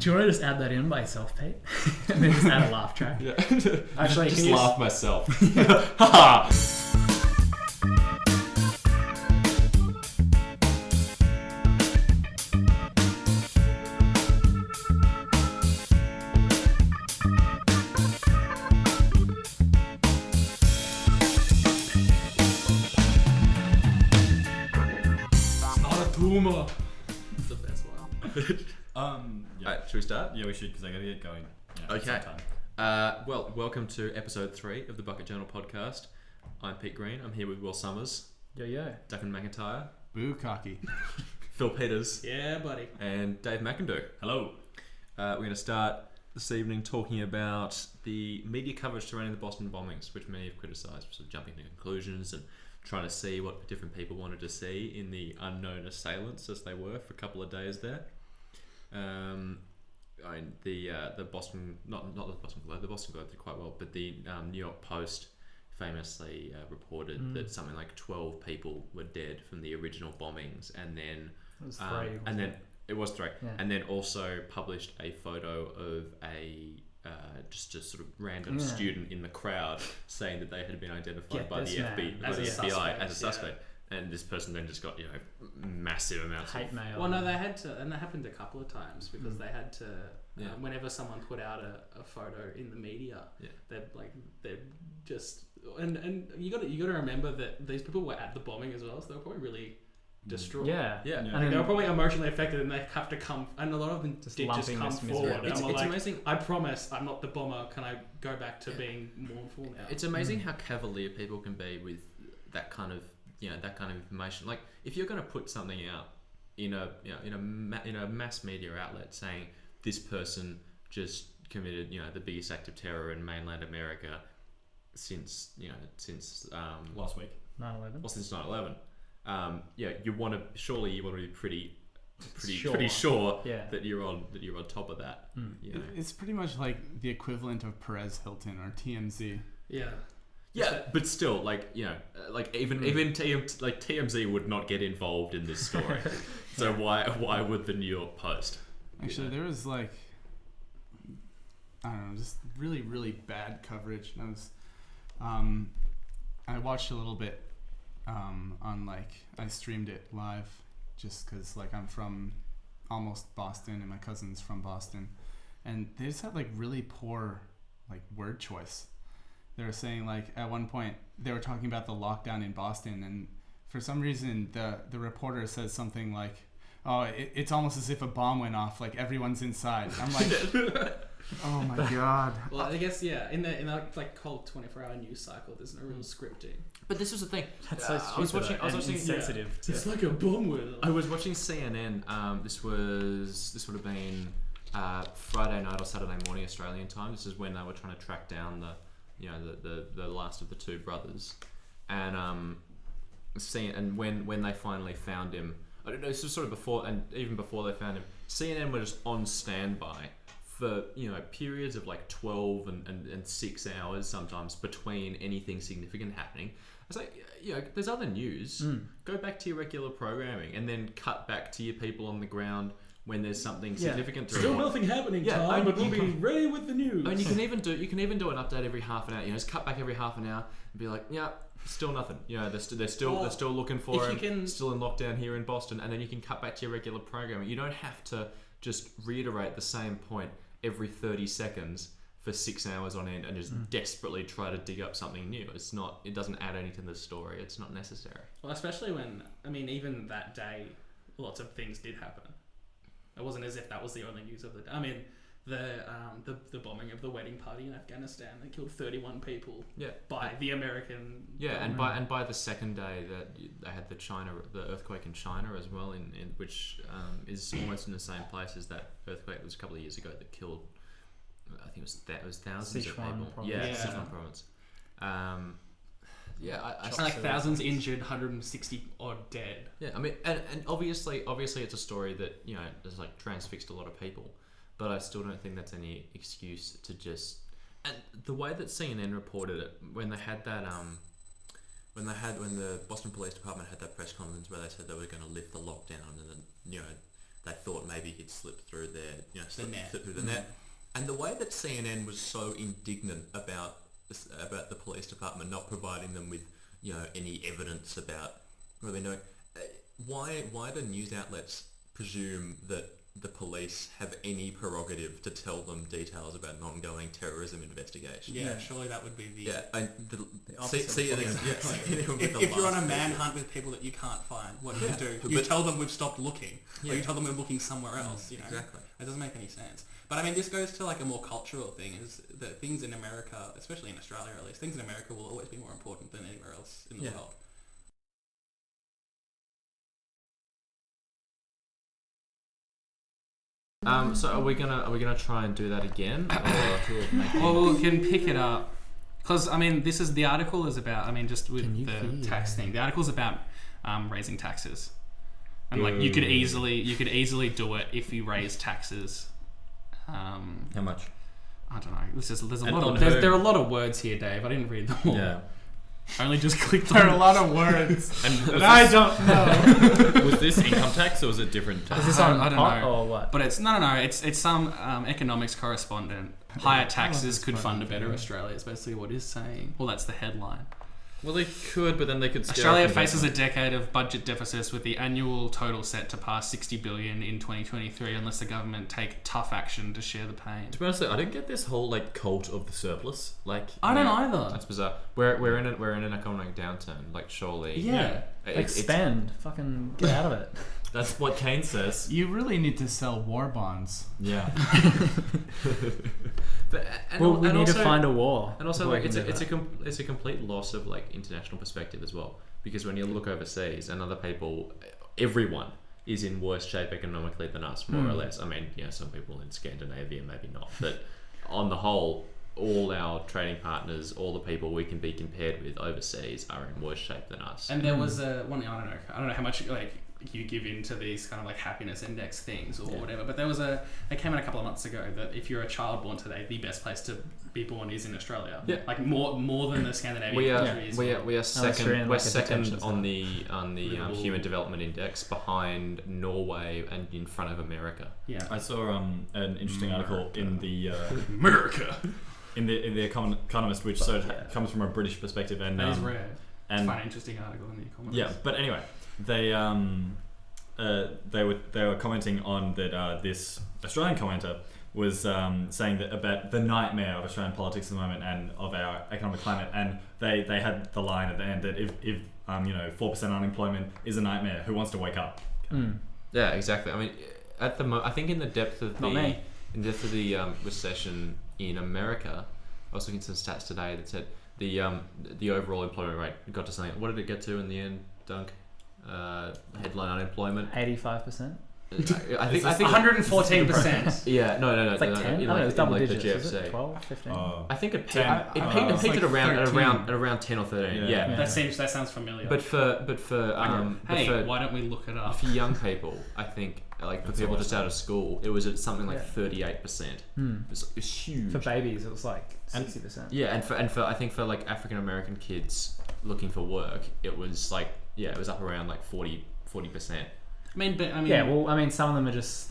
Do you want to just add that in by yourself, Pete? And then just add a laugh track? Yeah. Actually, just can you laugh myself. Ha Uma. It's the best one. Alright, should we start? Yeah, we should, because I gotta get going. Yeah, Okay. sometime. Well, welcome to episode 3 of the Bucket Journal podcast. I'm Pete Green. I'm here with Will Summers, Yo. Duncan McIntyre, Boo cocky. Phil Peters, Yeah, buddy. and Dave McIndoe. Hello. We're going to start this evening talking about the media coverage surrounding the Boston bombings, which many have criticised for sort of jumping to conclusions and trying to see what different people wanted to see in the unknown assailants as they were for a couple of days there. The Boston, not the Boston Globe. The Boston Globe did quite well, but the New York Post famously reported that something like 12 people were dead from the original bombings, and then It was 3. it was 3, Yeah. and then also published a photo of a just a sort of random student in the crowd saying that they had been identified Get by this the man. FBI, As a suspect, as a suspect, and this person then just got massive amounts Hate of mail. Well, no, they had to, and that happened a couple of times because they had to. Yeah. Whenever someone put out a photo in the media, Yeah. they're just and you got to remember that these people were at the bombing as well, so they were probably really distraught. Yeah. Yeah. I mean, They were probably emotionally affected, and they have to come, and a lot of them Just did just lumping come this forward. misery. And It's were like, amazing. I promise I'm not the bomber. Can I go back to being mournful now? It's amazing how cavalier people can be with that kind of information. Like if you're going to put something out in a mass media outlet saying this person just committed the biggest act of terror in mainland America since Last week. 9/11. since 9/11. You want to be pretty Sure. sure Yeah. that you're on top of that. You know? It's pretty much like the equivalent of Perez Hilton or TMZ. Yeah. Yeah, but still, even TMZ would not get involved in this story. So why would the New York Post? Actually, there was I don't know, just really, really bad coverage. And I watched a little bit I streamed it live just because I'm from almost Boston and my cousin's from Boston, and they just had really poor word choice. They were saying at one point they were talking about the lockdown in Boston, and for some reason the reporter said something like, "Oh, it's almost as if a bomb went off. Everyone's inside." I'm like, "Oh my god." Well, I guess in the whole 24-hour news cycle, there's no real scripting. But this was the thing. That's so I was stupid watching and insensitive. It's like a bomb will. I was watching CNN. This would have been Friday night or Saturday morning Australian time. This is when they were trying to track down the last of the two brothers, and when they finally found him, I don't know. This was sort of before, and even before they found him, CNN were just on standby for periods of 12 and 6 hours sometimes between anything significant happening. I was like, there's other news. Go back to your regular programming, and then cut back to your people on the ground when there's something significant to Still report. nothing happening, Yeah, Tom, and but you we'll be ready with the news. And you can even do an update every half an hour. Just cut back every half an hour and be like, yeah, still nothing. They're still looking for him. Still in lockdown here in Boston, and then you can cut back to your regular programming. You don't have to just reiterate the same point every 30 seconds for 6 hours on end and just desperately try to dig up something new. It doesn't add anything to the story. It's not necessary. Well, especially when, even that day, lots of things did happen. It wasn't as if that was the only news of the day. The bombing of the wedding party in Afghanistan, they killed 31 people by the American government. and by the second day that they had the earthquake in China as well, in which is almost in the same place as that earthquake that was a couple of years ago that killed, I think it was thousands of Sichuan people. province. Sichuan province. Thousands injured, 160 odd dead. Yeah, and obviously it's a story that has transfixed a lot of people, but I still don't think that's any excuse to just. And the way that CNN reported it when they had that when the Boston Police Department had that press conference where they said they were going to lift the lockdown, and then they thought maybe he'd slipped through net. Slipped through the net. And the way that CNN was so indignant about the police department not providing them with any evidence about what they're doing. Why do news outlets presume that the police have any prerogative to tell them details about an ongoing terrorism investigation? Yeah, surely that would be the... If you're on a manhunt with people that you can't find, what do you do? You tell them we've stopped looking, or you tell them we're looking somewhere else. Exactly. It doesn't make any sense. But I mean, this goes to like a more cultural thing, is that things in America, especially in Australia at least, things in America will always be more important than anywhere else in the world. So are we gonna try and do that again? Well, we can pick it up because I mean, the article is about. I mean, just with the tax thing, the article's about raising taxes, and like you could easily do it if you raise taxes. How much? I don't know. There are a lot of words here, Dave. I didn't read them all. Yeah. I only just clicked. There are a lot of words, and I don't know. Was this income tax or was it different tax? Is this on, I don't know. Or what? But it's no. It's some economics correspondent. Higher taxes could fund a better Australia. Is basically what it's saying. Well, that's the headline. Well, they could, but then they could. Australia faces a decade of budget deficits with the annual total set to pass 60 billion in 2023 unless the government take tough action to share the pain. To be honest, I don't get this whole cult of the surplus. I don't either. That's bizarre. We're in an economic downturn. Surely. Yeah. Expand. Fucking get out of it. That's what Keynes says. You really need to sell war bonds. Yeah. We need to find a war. And also, it's a complete loss of international perspective as well. Because when you look overseas, and other people, everyone is in worse shape economically than us, more or less. I mean, some people in Scandinavia maybe not, but on the whole, all our trading partners, all the people we can be compared with overseas, are in worse shape than us. And there was one. I don't know how much you give into these kind of happiness index things or whatever, but they came out a couple of months ago that if you're a child born today, the best place to be born is in Australia. Yeah. More than the Scandinavian countries. We are second. We're second on the Little- Human Development Index, behind Norway and in front of America. Yeah. I saw an interesting article in the America. in the Economist, which comes from a British perspective, and that is rare. And it's quite an interesting article in the Economist. yeah, but anyway, they were commenting on that this Australian commenter was saying that about the nightmare of Australian politics at the moment and of our economic climate, and they had the line at the end that if 4% unemployment is a nightmare, who wants to wake up? Yeah, exactly. I mean, I think in the depth of the recession in America, I was looking at some stats today that said the overall employment rate got to something. What did it get to in the end, Dunk? Headline unemployment 85%. I think 114%. Yeah, no. It's like 10. It was double digits. The Was GFC. it 12, 15? I think it peaked like at around 13. around 10 or 13. Yeah. That sounds familiar. But for why don't we look it up? for young people, I think for people just out of school, it was at something like 38%. It's huge. For babies, it was like 60%. Yeah, and for I think for African American kids looking for work, it was it was up around 40%. Yeah, well, I mean, some of them are just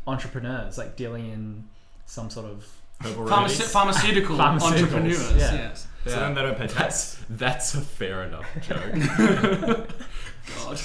entrepreneurs, dealing in some sort of pharmaceutical entrepreneurs. Yeah. Yes. So then they don't pay tax. That's a fair enough joke. God.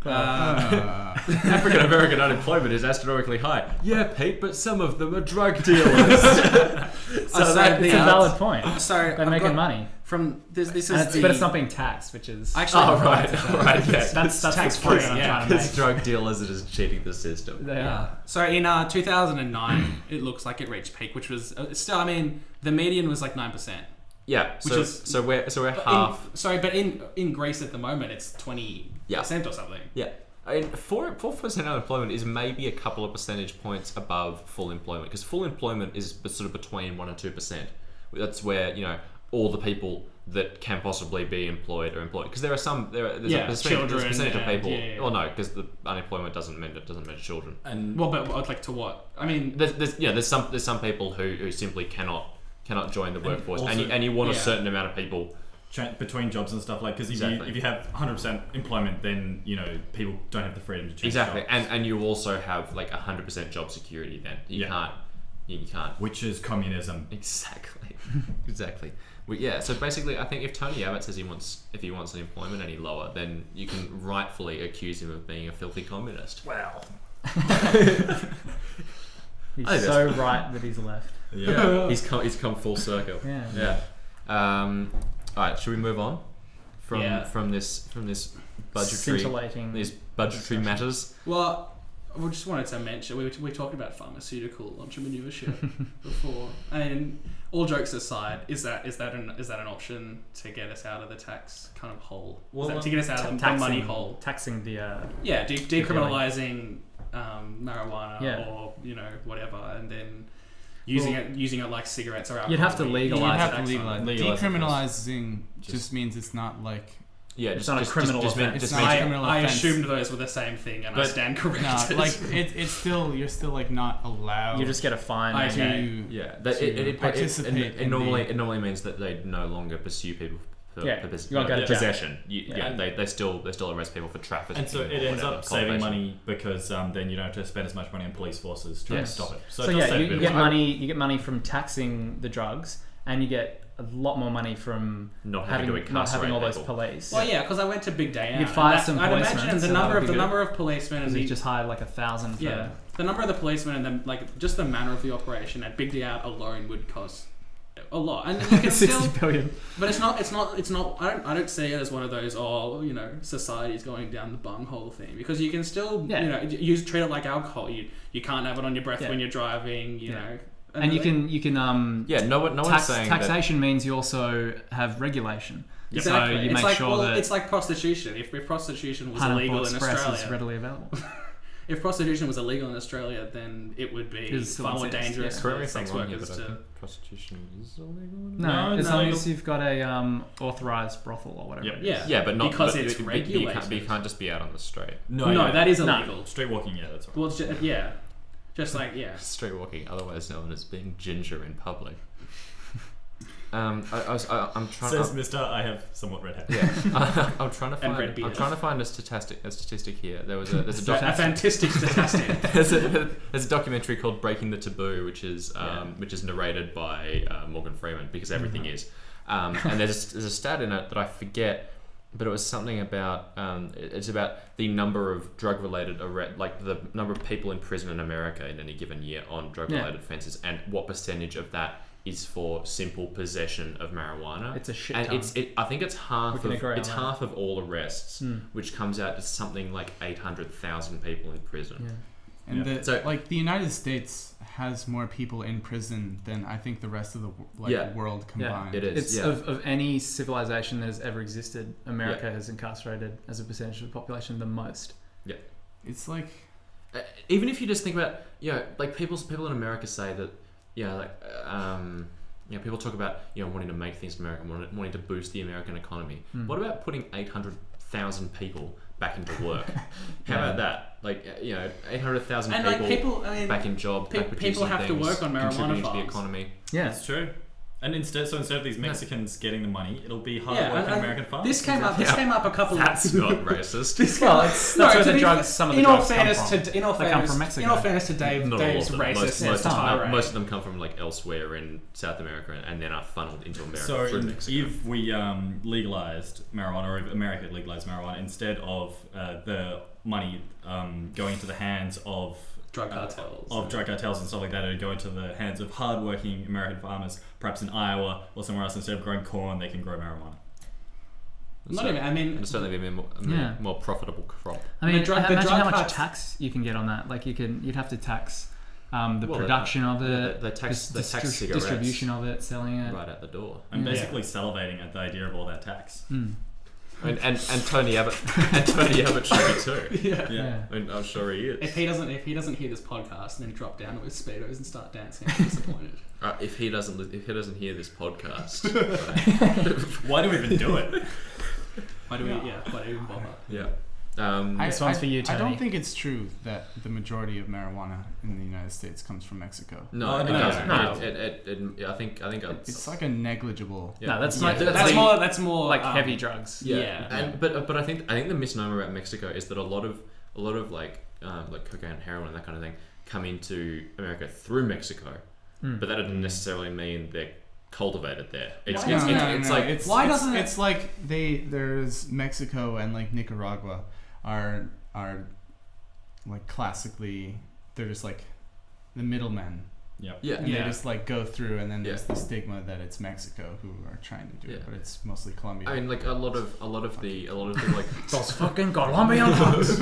African American unemployment is astronomically high. Yeah, Pete, but some of them are drug dealers. So that's a valid point. Sorry, They're making money. From this is but it's not being taxed, which is actually right. Yeah. That's tax the point free. I'm Yeah, trying to make. It's drug dealers that is cheating the system. They are. So in 2009, it looks like it reached peak, which was still. I mean, the median was 9%. Yeah, so we're half. But in Greece at the moment, it's 20% or something. Yeah. I mean, 4% unemployment is maybe a couple of percentage points above full employment, because full employment is sort of between 1% and 2%. That's where all the people that can possibly be employed are employed, because there's a percentage of people. Well, no, because the unemployment doesn't mean children. And but to what? I mean, there's some people who simply cannot join the workforce, and you want a certain amount of people between jobs and stuff, like, because if you have 100% employment, then people don't have the freedom to choose jobs. And you also have like 100% job security. Then you can't, which is communism. Exactly. Well, so basically, I think if Tony Abbott says if he wants unemployment any lower, then you can rightfully accuse him of being a filthy communist. Wow. He's so right that he's left. Yeah. He's come full circle. Yeah. All right, should we move on from this budgetary matters? Well, we just wanted to mention we talked about pharmaceutical entrepreneurship before, and all jokes aside, is that an option to get us out of the tax kind of hole? To get us out of the money hole? Taxing the decriminalizing marijuana or whatever, and then using it like cigarettes or alcohol. You'd have to legalize. Decriminalizing just means it's not like. Yeah, it's not a criminal offense. I assumed those were the same thing, and I stand corrected. No, like it's still you're still like not allowed. You just get a fine. It participate. It normally means that they no longer pursue people for possession. They still arrest people for trafficking. And so it ends up saving money because then you don't have to spend as much money on police forces to stop it. So you get money. You get money from taxing the drugs, and you get a lot more money from not having all those police. Well, because I went to Big Day Out. You'd fire some policemen. I'd imagine the number of policemen and you just hired like 1,000. The number of the policemen and then like just the manner of the operation at Big Day Out alone would cost a lot, and you can 60 billion. But it's not. I don't see it as one of those society's going down the bunghole thing, because you can still treat it like alcohol. You can't have it on your breath when you're driving. You know. And you can no one's saying taxation means you also have regulation. Exactly. So you make sure that it's like prostitution. If prostitution was illegal in Australia, is readily available. If prostitution was illegal in Australia, then it would be far more dangerous for sex workers to. Prostitution is illegal. No, as long as you've got a authorized brothel or whatever. But not because it's regulated. But you can't just be out on the street. No, that is illegal. No. Street walking, that's right. Well, just like street walking, otherwise known as being ginger in public. I'm trying. Says Mister, I have somewhat red hair. Yeah, I'm trying to find a statistic here. There's a fantastic statistic. there's a documentary called Breaking the Taboo, which is narrated by Morgan Freeman, because everything is. And there's a stat in it that I forget. But it was something about it's about the number of drug-related like the number of people in prison in America in any given year on drug-related offences, and what percentage of that is for simple possession of marijuana. It's a shit ton. And I think it's half of all arrests, which comes out to something like 800,000 people in prison. And the United States has more people in prison than I think the rest of the world combined. It is. It's of any civilization that has ever existed, America has incarcerated as a percentage of the population the most. Yeah. It's like even if you just think about like people in America say that people talk about wanting to make things American, wanting to boost the American economy. What about putting 800,000 people back into work? How about that? 800,000 people back in job. People have to work on marijuana farms, to the economy. Yeah, that's true. And instead of these Mexicans getting the money, it'll be hard-working American farmers. This came up a couple. That's not racist. That's where the drugs. Some of the drugs come from Mexico. In all fairness to Dave's racist. Most of them come from like elsewhere in South America, and then are funneled into America through Mexico. If we legalized marijuana, or if America legalized marijuana, instead of the money going into the hands of drug cartels and stuff like that, it'd go into the hands of hardworking American farmers, perhaps in Iowa or somewhere else. Instead of growing corn, they can grow marijuana. It'd certainly be a more profitable crop. I mean, imagine how much tax you can get on that. Like you'd have to tax the production of it, the tax distribution of it, selling it right out the door. I'm basically salivating at the idea of all that tax. And Tony Abbott should be too. Yeah. And I'm sure he is. If he doesn't hear this podcast and then drop down with speedos and start dancing, I'm disappointed. If he doesn't hear this podcast, why do we even do it? Why do we even bother? Yeah. This one's for you, Tony. I don't think it's true that the majority of marijuana in the United States comes from Mexico. No, it doesn't. No. I think it's like a negligible. Yeah. No, that's more like heavy drugs. Yeah. But I think the misnomer about Mexico is that a lot of like cocaine, heroin, and that kind of thing come into America through Mexico, but that doesn't necessarily mean they're cultivated there. It's like there's Mexico and like Nicaragua are like classically they're just like the middlemen. Yep. Yeah. And they just like go through, and then there's the stigma that it's Mexico who are trying to do it, but it's mostly Colombia. I mean, like a lot of the like those fucking Colombian fucks.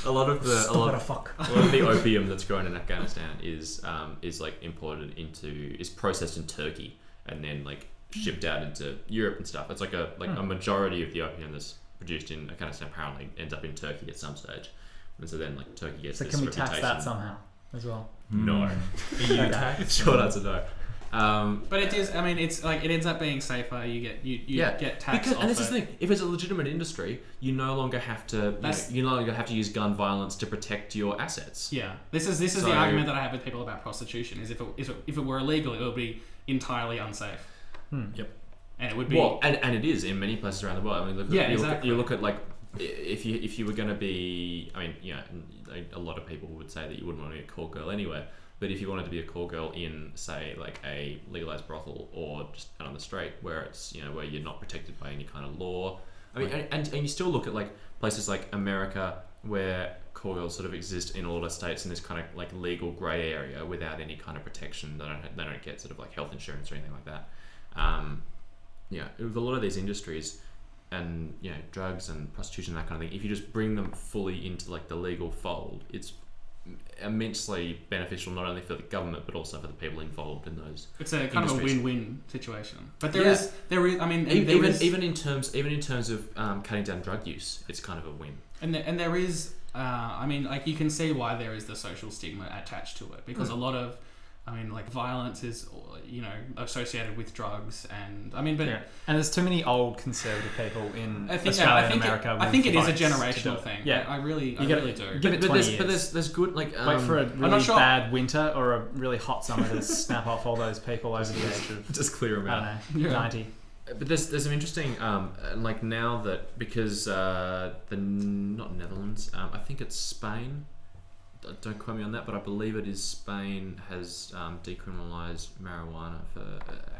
a lot of the opium that's grown in Afghanistan is like is processed in Turkey and then like shipped out into Europe and stuff. It's like a majority of the opium that's produced in Afghanistan apparently ends up in Turkey at some stage, and so then like Turkey gets. So this can we reputation. tax that somehow as well? No. EU tax. Short answer no. But it is. I mean, it's like it ends up being safer. You get tax. Because, and this is the thing. If it's a legitimate industry, you no longer have to. You no longer have to use gun violence to protect your assets. Yeah. This is the argument that I have with people about prostitution. Is if it were illegal, it would be entirely unsafe. Yep. And it would be. Well, and it is in many places around the world. I mean, exactly. You look at like if you were going to be. I mean, a lot of people would say that you wouldn't want to be a call girl anyway. But if you wanted to be a call girl in, say, like a legalized brothel or just out on the street, where it's where you're not protected by any kind of law, I mean, and you still look at like places like America where call girls sort of exist in a lot of states in this kind of like legal grey area without any kind of protection. They don't get sort of like health insurance or anything like that. With a lot of these industries and drugs and prostitution, that kind of thing, if you just bring them fully into like the legal fold, it's immensely beneficial not only for the government but also for the people involved in those. It's a kind of a win-win situation. But there is. I mean, even in terms of cutting down drug use, it's kind of a win. And there is. I mean, like you can see why there is the social stigma attached to it because a lot of. I mean, like violence is, associated with drugs, and I mean, and there's too many old conservative people in Australia and America. I think it is a generational thing. Yeah, I really do. Give it 20 years. But there's good like wait for a really bad winter or a really hot summer to snap off all those people over the age of just clear them out. I don't know, 90. But there's some interesting like now that because not Netherlands, I think it's Spain. Don't quote me on that, but I believe it is Spain has decriminalised marijuana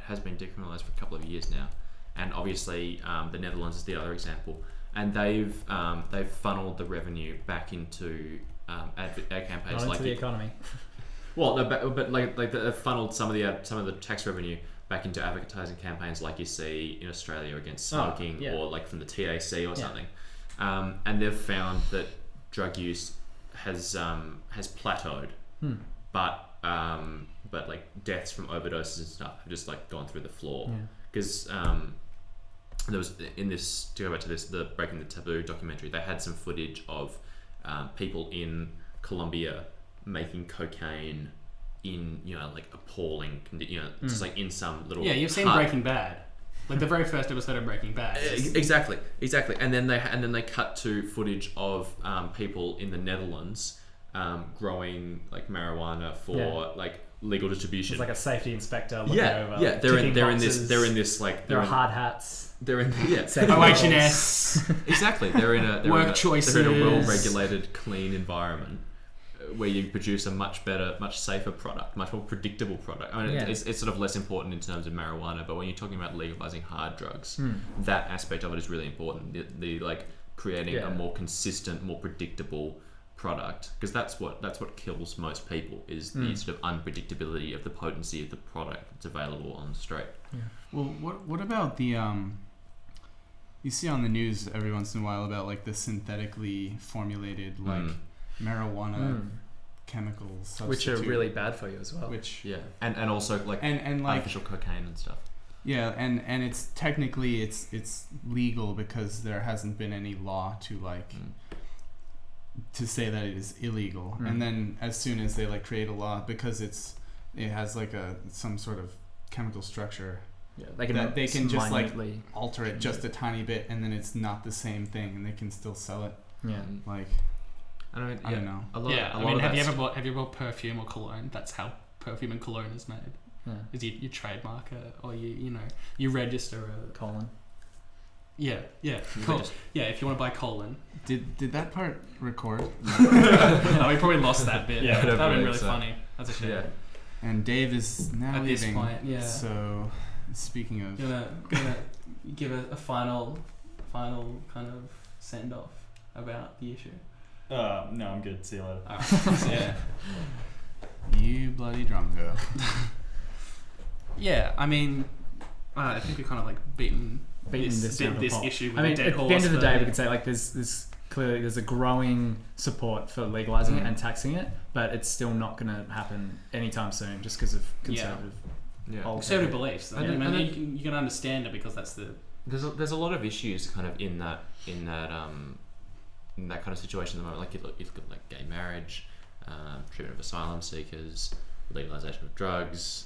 has been decriminalised for a couple of years now, and obviously the Netherlands is the other example, and they've funneled the revenue back into ad campaigns, not like into the economy. Well, no, but like they've funneled some of the tax revenue back into advertising campaigns, like you see in Australia against smoking, or like from the TAC or something, and they've found that drug use has plateaued, but like deaths from overdoses and stuff have just like gone through the floor because there was in this, to go back to this, the Breaking the Taboo documentary, they had some footage of people in Colombia making cocaine in like appalling just like in some little you've seen Breaking Bad. Like the very first episode of Breaking Bad. Exactly. And then they cut to footage of people in the Netherlands growing like marijuana for like legal distribution. It's like a safety inspector looking over. Yeah, they're in this like there are hard hats. They're in OH&S. Exactly. They're in a choices. They're in a well-regulated, clean environment where you produce a much better, much safer product, much more predictable product. I mean, it's sort of less important in terms of marijuana, but when you're talking about legalizing hard drugs, that aspect of it is really important. The like creating a more consistent, more predictable product, because that's what kills most people is the sort of unpredictability of the potency of the product that's available on the street. Yeah. Well, what about the you see on the news every once in a while about like the synthetically formulated like marijuana chemicals substitute, which are really bad for you as well. And also like and like artificial cocaine and stuff. Yeah, and it's technically it's legal because there hasn't been any law to like to say that it is illegal. And then as soon as they like create a law because it has like some sort of chemical structure they can just like alter it just a tiny bit, and then it's not the same thing, and they can still sell it. Yeah, like I don't know. Have you ever bought perfume or cologne? That's how perfume and cologne is made. Yeah. Is you trademark it, or you register a colon. Yeah. Yeah, if you want to buy colon. Did that part record? No, we probably lost that bit. Yeah, that would have been really funny. That's a shame. Yeah. And Dave is now at leaving. This point, yeah. So, speaking of, gonna give a final kind of send off about the issue. No, I'm good. See you later. Yeah. You bloody drongo. Yeah, I mean, I think we kind of like beaten this issue with a dead horse. At the end of the day, we could say like there's clearly a growing support for legalizing it and taxing it, but it's still not going to happen anytime soon just because of conservative conservative beliefs. You can understand it because that's the there's a lot of issues kind of in that kind of situation at the moment. Like you've got like gay marriage, treatment of asylum seekers, legalization of drugs,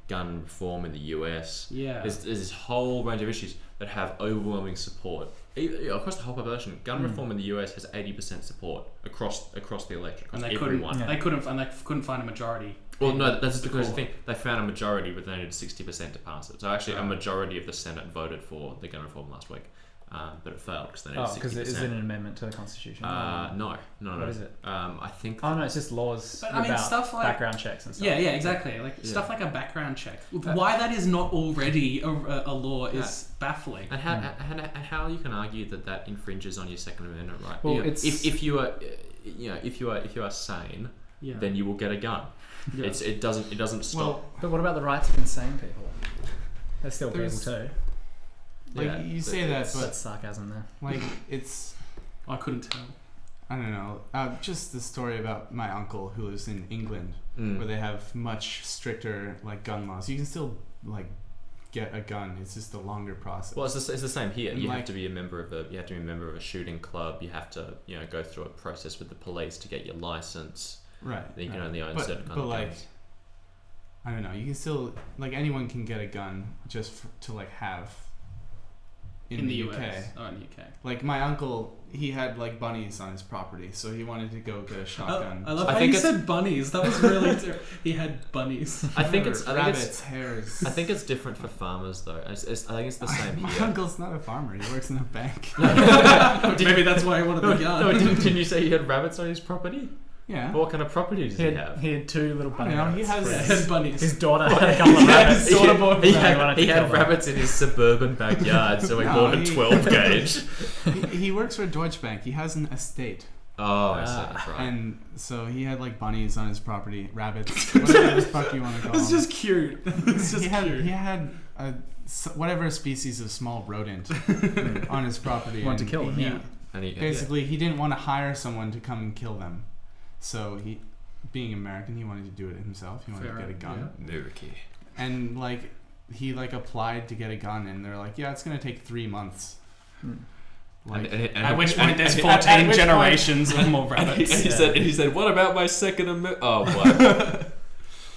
gun reform in the US. Yeah, there's this whole range of issues that have overwhelming support across the whole population. Gun reform in the US has 80% support across the electorate, and everyone. They couldn't find a majority. Well, no, that's the crazy thing. They found a majority, but they needed 60% to pass it. So actually, a majority of the Senate voted for the gun reform last week, but it failed because they needed 60%. Because it is an amendment to the Constitution. No. What is it? I think. Oh no, it's just laws about stuff like background checks and stuff. Yeah, exactly. Stuff like a background check. Why that is not already a law is baffling. And how you can argue that infringes on your Second Amendment right? Well, if you are sane, then you will get a gun. Yeah. It doesn't stop. Well, but what about the rights of insane people? They're still people too. Like you say that, but that's sarcasm there. Like it's, I couldn't tell. I don't know. Just the story about my uncle who lives in England, where they have much stricter like gun laws. You can still like get a gun. It's just a longer process. Well, it's the same here. You have to be a member of a shooting club. You have to go through a process with the police to get your license. Right. Then you can only own certain kind of guns. I don't know. You can still anyone can get a gun just to have. In the UK. Oh, in the UK. Like my uncle, he had like bunnies on his property, so he wanted to go get a shotgun. I love how you said bunnies. That was really terrible. He had bunnies. I think it's rabbits, hares. I think it's different for farmers though. I think it's the same here. My uncle's not a farmer. He works in a bank. Maybe that's why he wanted the gun. No, didn't you say he had rabbits on his property? Yeah. What kind of property does he have? He had 2 little bunny rabbits. He has bunnies. His daughter had a couple of rabbits. He had rabbits in his suburban backyard, so he bought a 12 gauge. He works for Deutsche Bank. He has an estate. Oh, I see. That's right. And so he had like bunnies on his property, rabbits, whatever the fuck you want to call them. It's just cute. He had whatever species of small rodent on his property. Wanted to kill them, Basically, he didn't want to hire someone to come and kill them. So he, being American, he wanted to do it himself. He wanted to get a gun. American. And he applied to get a gun, and they're like, yeah, it's gonna take 3 months. At which point there's 14 generations of more rabbits. And he said, what about my Second Amendment? Oh, what?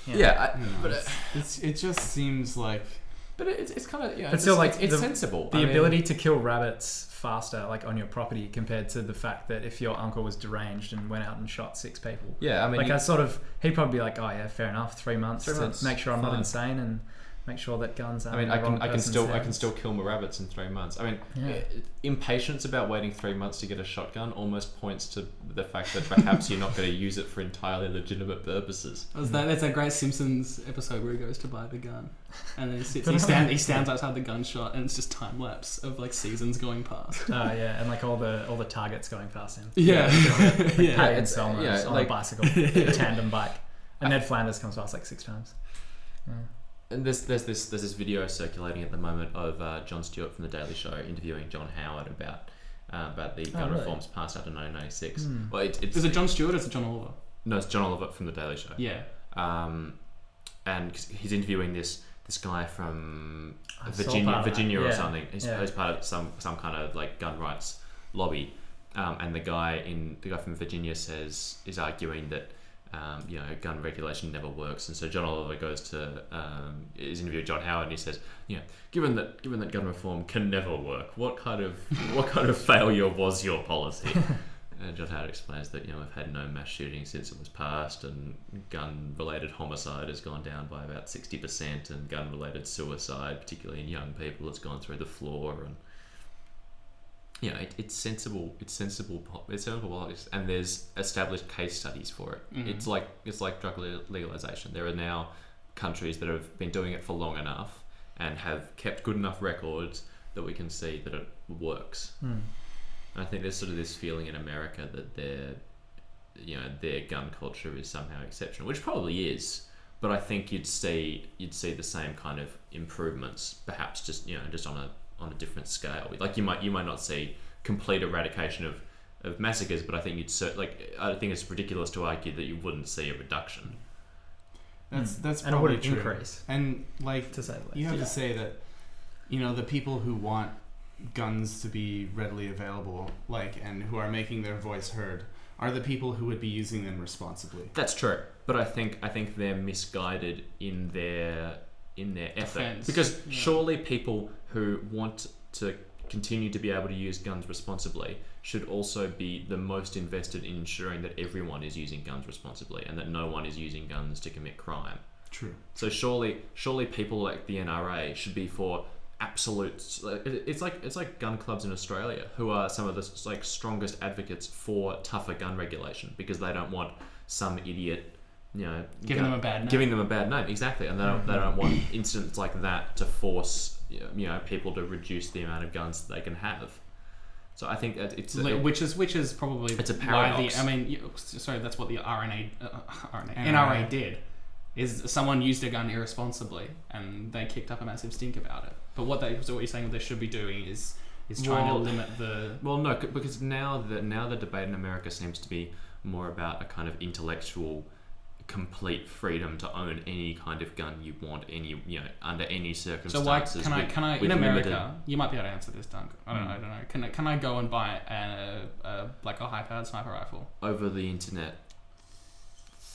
It just seems like. But it's kind of But still, it's sensible. The ability to kill rabbits faster, on your property, compared to the fact that if your uncle was deranged and went out and shot 6 people. Yeah, I mean, he'd probably be like, oh yeah, fair enough, 3 months to make sure I'm not insane and make sure that guns aren't. I mean, I can still kill my rabbits in 3 months. I mean, impatience about waiting 3 months to get a shotgun almost points to the fact that perhaps you're not going to use it for entirely legitimate purposes. That's a great Simpsons episode where he goes to buy the gun, and then he stands outside the gun shop, and it's just time lapse of seasons going past. Oh yeah, and all the targets going past him. Yeah, Pat and Selma on a bicycle, tandem bike, and Ned Flanders comes past 6 times. Yeah. And there's this video circulating at the moment of Jon Stewart from The Daily Show interviewing John Howard about the gun reforms passed after 1996. Well, is it Jon Stewart or is it John Oliver? No, it's John Oliver from The Daily Show. Yeah. And he's interviewing this guy from Virginia or something. He's part of some kind of gun rights lobby. And the guy from Virginia is arguing that gun regulation never works. And so John Oliver goes to his interview with John Howard, and he says, given that gun reform can never work, what kind of failure was your policy? And John Howard explains that we've had no mass shootings since it was passed, and gun-related homicide has gone down by about 60%, and gun-related suicide, particularly in young people, has gone through the floor. And it's sensible politics, and there's established case studies for it. Mm-hmm. It's like drug legalization. There are now countries that have been doing it for long enough and have kept good enough records that we can see that it works. And I think there's sort of this feeling in America that their gun culture is somehow exceptional, which probably is. But I think you'd see the same kind of improvements, perhaps just on a different scale. Like you might not see complete eradication of massacres, but I think I think it's ridiculous to argue that you wouldn't see a reduction. That's and probably it would true. Increase. And to say the least. You have to say that the people who want guns to be readily available, and who are making their voice heard, are the people who would be using them responsibly. That's true, but I think they're misguided in their effort. Defense. Because surely people who want to continue to be able to use guns responsibly should also be the most invested in ensuring that everyone is using guns responsibly and that no one is using guns to commit crime. True. So surely people like the NRA should be for absolute. It's like gun clubs in Australia, who are some of the strongest advocates for tougher gun regulation, because they don't want some idiot giving them a bad name. Giving them a bad name, exactly, and they don't want incidents like that to force people to reduce the amount of guns that they can have. So I think that which is probably it's a paradox. That's what the NRA did. Is someone used a gun irresponsibly and they kicked up a massive stink about it. But what you're saying they should be doing is trying to limit the... Well, no, because now the debate in America seems to be more about a kind of intellectual, complete freedom to own any kind of gun you want, under any circumstances. So why can I in America? You might be able to answer this, Duncan. I don't know. Can I go and buy a high-powered sniper rifle over the internet?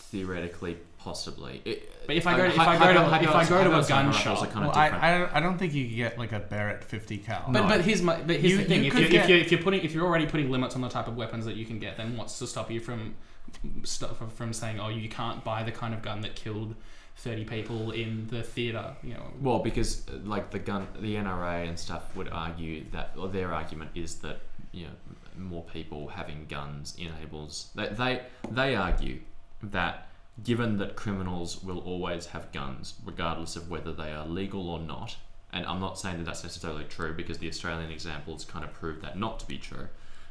Theoretically, possibly. But if I go to a gun shop, I don't think you can get a Barrett 50 cal. But here's the thing: if you're already putting limits on the type of weapons that you can get, then what's to stop you from saying, you can't buy the kind of gun that killed 30 people in the theater? Well, because the NRA and stuff would argue that, or their argument is that more people having guns enables. They argue that given that criminals will always have guns, regardless of whether they are legal or not, and I'm not saying that that's necessarily true, because the Australian examples kind of prove that not to be true,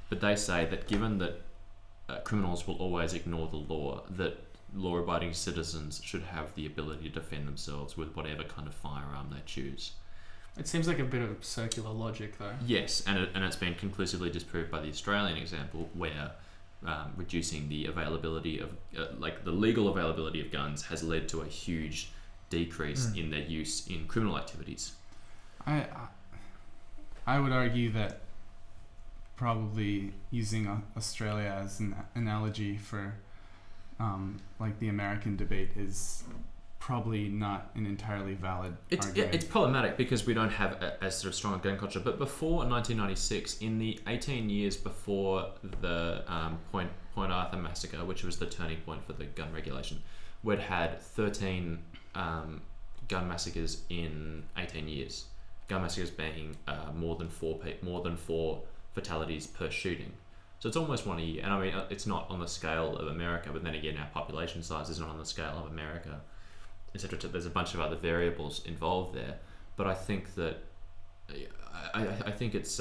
but they say that given that criminals will always ignore the law, that law-abiding citizens should have the ability to defend themselves with whatever kind of firearm they choose. It seems like a bit of circular logic, though. Yes, and it's been conclusively disproved by the Australian example, where reducing the availability of the legal availability of guns has led to a huge decrease in their use in criminal activities. I would argue that probably using Australia as an analogy for the American debate is probably not an entirely valid argument. It's problematic because we don't have a sort of strong gun culture. But before 1996, in the 18 years before the Point Arthur massacre, which was the turning point for the gun regulation, we'd had 13 gun massacres in 18 years. Gun massacres being more than four fatalities per shooting. So it's almost one a year. And I mean, it's not on the scale of America, but then again, our population size is not on the scale of America, etc. There's a bunch of other variables involved there, but I think that I think it's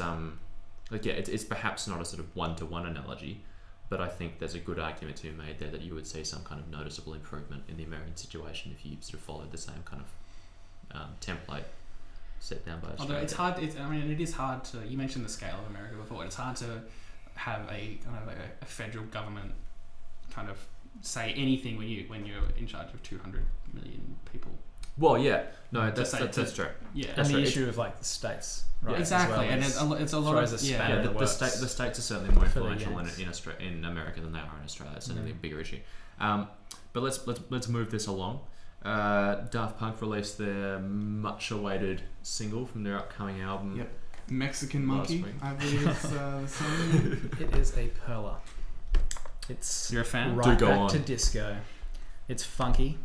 it's perhaps not a sort of one-to-one analogy, but I think there's a good argument to be made there that you would see some kind of noticeable improvement in the American situation if you sort of followed the same kind of template set down by Australia. Although it's hard. It is hard to. You mentioned the scale of America before. It's hard to have a kind of a federal government kind of say anything when you're in charge of 200 million people. Well, yeah, no, that's true. Yeah, and the issue of the states, right? Yeah, exactly, and it's a lot of the states are certainly more influential in America than they are in Australia. It's certainly a bigger issue. But let's move this along. Daft Punk released their much-awaited single from their upcoming album. Yep. Mexican Monkey, I believe is the song. It is a perler. You're a fan? Right back to disco. It's funky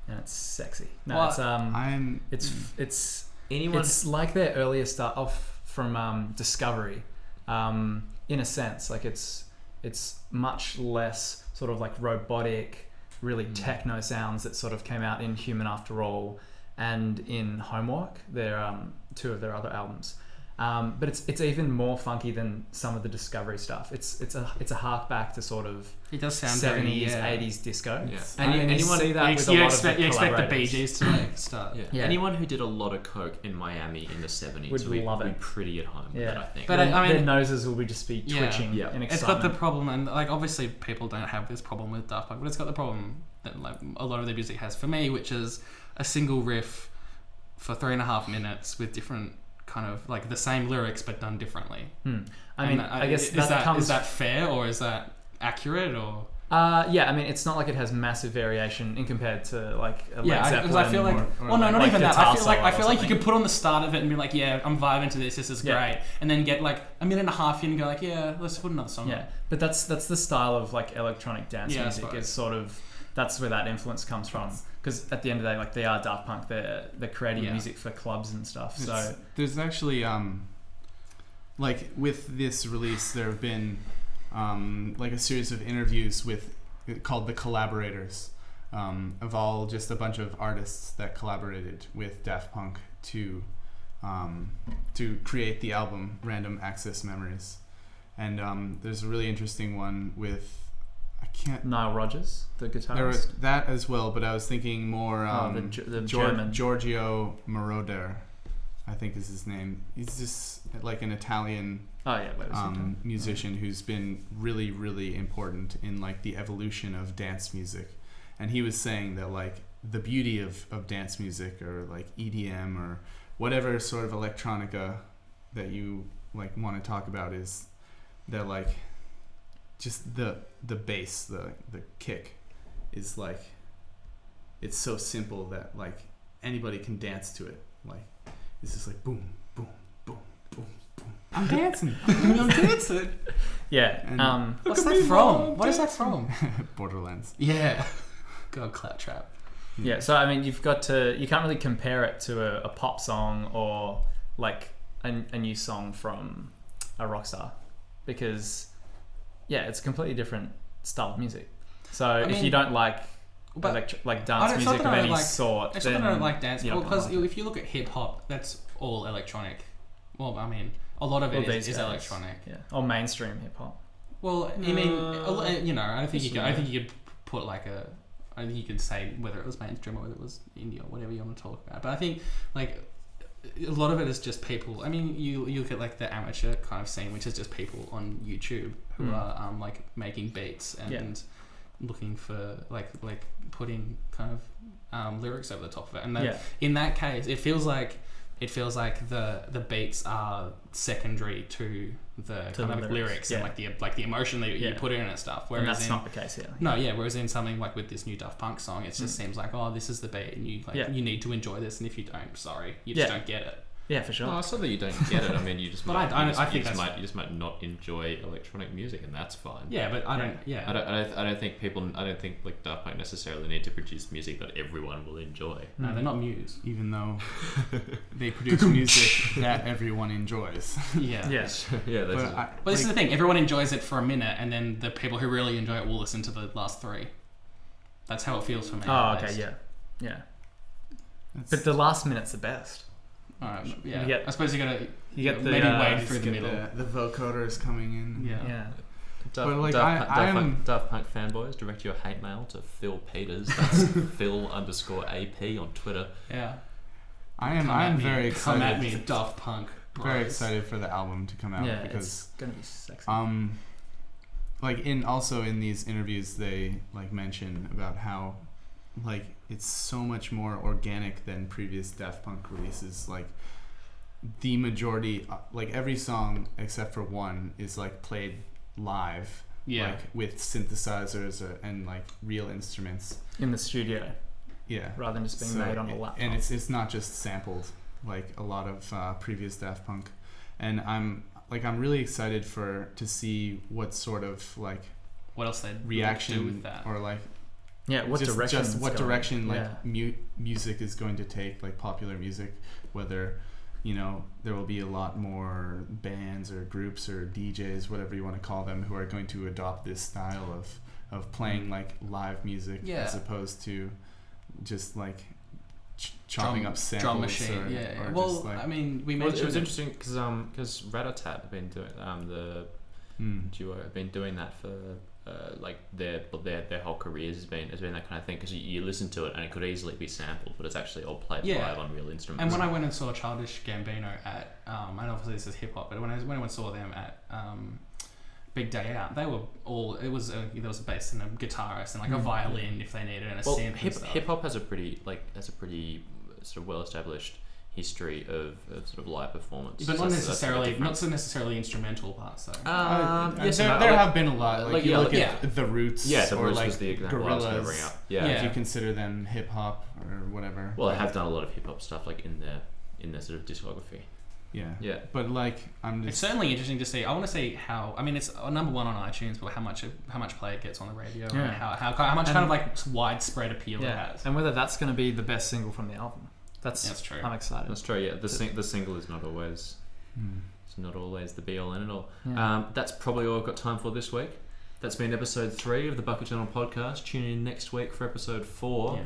and it's sexy. No, it's it's like their earlier start off from Discovery, in a sense. Like it's much less sort of like robotic, really techno sounds that sort of came out in Human After All and in Homework. They're two of their other albums. But it's even more funky than some of the Discovery stuff. It's a hark back to sort of it does sound 70s, 80s disco. Yeah. And anyone see that with a lot of the you expect the Bee Gees to like start. Yeah. Anyone who did a lot of coke in Miami in the 70s would love it. Be pretty at home. Yeah. I think. But I mean, their noses will just be twitching in excitement. It's got the problem, and like obviously people don't have this problem with Daft Punk, but it's got the problem that like a lot of their music has for me, which is a single riff for 3.5 minutes with different kind of like the same lyrics but done differently. I mean, I guess is that fair or is that accurate or? Yeah, I mean, it's not like it has massive variation in compared to like a Led Zeppelin. Because I feel like, not like even that. I feel like you could could put on the start of it and be like, yeah, I'm vibing to this. This is great, and then get like a minute and a half in and go like, yeah, let's put another song. Yeah, but that's the style of like electronic dance music. Is sort of that's where that influence comes from. Because at the end of the day, like they are Daft Punk, they're creating music for clubs and stuff. So there's actually like with this release, there have been like a series of interviews called The Collaborators, of all just a bunch of artists that collaborated with Daft Punk to create the album Random Access Memories. And there's a really interesting one with Nile Rodgers, the guitarist. There was that as well, but I was thinking more the German Giorgio Moroder, I think is his name. He's just like an Italian musician who's been really, really important in like the evolution of dance music. And he was saying that like the beauty of dance music or like EDM or whatever sort of electronica that you like want to talk about is that like just the bass, the kick is like, it's so simple that like anybody can dance to it. Like it's just like boom, boom, boom, boom, boom. I'm dancing. I'm dancing. Yeah. And what's that from? What is that from? Borderlands. Yeah. God, Claptrap. Yeah. So I mean, you can't really compare it to a pop song or like a new song from a rock star, because it's a completely different style of music. So if you don't like dance music of any sort, it's not that I don't like dance. Because if you look at hip hop, that's all electronic. Well, I mean, a lot of it is electronic. Yeah, or mainstream hip hop. Well, I mean, you know, I don't think you could put like a. I think you could say whether it was mainstream or whether it was indie or whatever you want to talk about. But I think like a lot of it is just people. I mean, you look at like the amateur kind of scene, which is just people on YouTube who are like making beats and looking for like putting kind of lyrics over the top of it. And in that case, it feels like the beats are secondary to the kind of lyrics and like the emotion that you put in and stuff. Whereas and that's not the case here. No, whereas in something like with this new Daft Punk song, it just seems like, oh, this is the beat, and you need to enjoy this, and if you don't, sorry, you just don't get it. Yeah, for sure. No, it's not that you don't get it. I mean, you just but you just might not enjoy electronic music, and that's fine. Yeah, but I don't. Yeah, I don't think like Daft Punk necessarily need to produce music that everyone will enjoy. No, they're not Muse, even though they produce music that everyone enjoys. Yeah. Yes. Yeah. But this is the thing: everyone enjoys it for a minute, and then the people who really enjoy it will listen to the last 3. That's how it feels for me. Oh, okay, yeah. But the last minute's the best. Yeah, I suppose you get the maybe wade through the middle. The vocoders coming in. Yeah. Daft Punk fanboys, direct your hate mail to Phil Peters. That's Phil_AP on Twitter. Yeah. I am very excited. Come at me, Daft Punk. Bros. Very excited for the album to come out because it's gonna be sexy. Like in these interviews, they like mention about how like it's so much more organic than previous Daft Punk releases. Like the majority, like every song except for one is like played live like with synthesizers and like real instruments in the studio. Yeah, rather than just being made on a laptop. And it's not just sampled like a lot of previous Daft Punk. And I'm really excited to see what sort of like what else they reaction do with that, or like what direction music is going to take, like popular music, whether there will be a lot more bands or groups or DJs, whatever you want to call them, who are going to adopt this style of playing like live music as opposed to just like chopping up samples. Drum machine, or well, just, like, I mean, we mentioned it was interesting because Rat-a-Tat have been doing the duo have been doing that for like their whole careers has been that kind of thing, because you listen to it and it could easily be sampled, but it's actually all played live on real instruments. And when I went and saw Childish Gambino at and obviously this is hip hop, but when I went and saw them at Big Day Out, they were all there was a bass and a guitarist and like a violin if they needed, and a synth. Hip hop has a pretty sort of well established history of sort of live performance, but not so necessarily instrumental parts though. There have been a lot. Like you look at the Roots, the or Roots like was the example I was going to bring up. If you consider them hip hop or whatever. Well, they have done a lot of hip hop stuff like in their sort of discography. Yeah. But like, it's certainly interesting to see. I want to see how. I mean, it's number one on iTunes, but how much play it gets on the radio, and how much kind of like widespread appeal it has, and whether that's going to be the best single from the album. That's true. I'm excited. That's true. Yeah, the single is not always. It's not always the be all and end all. Yeah. That's probably all I've got time for this week. That's been episode 3 of the Bucket Journal podcast. Tune in next week for episode 4. Yeah.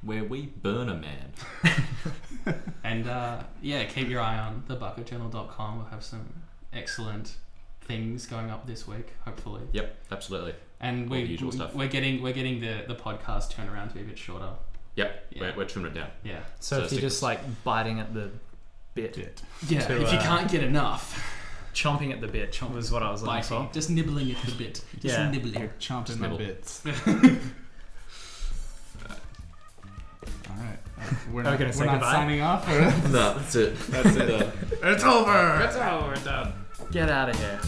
Where we burn a man. And keep your eye on thebucketjournal.com. We'll have some excellent things going up this week, hopefully. Yep, absolutely. And we're getting the podcast turnaround to be a bit shorter. Yep, we're trimming it down. Yeah. So if you're just like biting at the bit. Yeah, if you can't get enough. Chomping at the bit was what I was looking for. Just nibbling at the bit. Just nibbling. You're chomping my bits. Alright. We're not signing off? Or? No, that's it. It's over. It's over. Done. Get out of here.